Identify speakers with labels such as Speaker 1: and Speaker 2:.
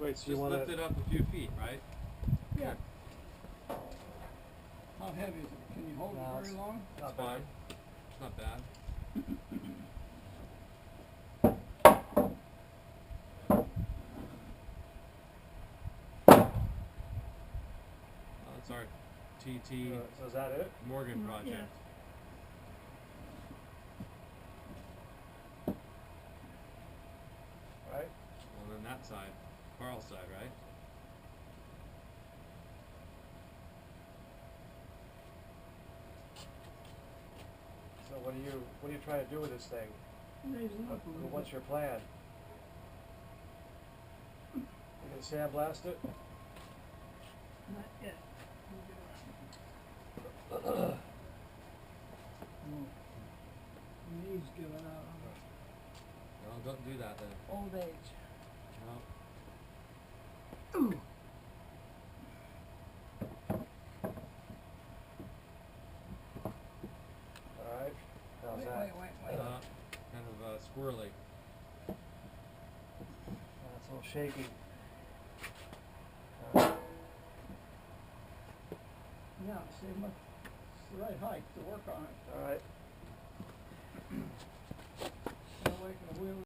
Speaker 1: Wait, so you
Speaker 2: Just
Speaker 1: want
Speaker 2: lift
Speaker 1: to...
Speaker 2: it up a few feet, right?
Speaker 3: Yeah. How heavy is it? Can you hold
Speaker 1: No,
Speaker 3: it very long?
Speaker 2: It's fine. It's not bad. That's our TT
Speaker 1: so is that it?
Speaker 2: Morgan project.
Speaker 1: Right?
Speaker 2: Well, then that side, Carl's side, right?
Speaker 1: So what are you trying to do with this thing?
Speaker 3: Raise it up a little
Speaker 1: What's
Speaker 3: bit.
Speaker 1: your plan? You gonna sandblast it?
Speaker 3: Not yet. Oh, knees giving out on
Speaker 2: No, don't do that then.
Speaker 3: old age.
Speaker 2: No.
Speaker 3: Ooh.
Speaker 1: Alright. How's
Speaker 3: Wait,
Speaker 1: that?
Speaker 3: wait.
Speaker 2: Kind of squirrely.
Speaker 1: It's a little shaky.
Speaker 3: Yeah, see, it's the right height to work on it.
Speaker 1: Alright.
Speaker 3: Not like a wheel.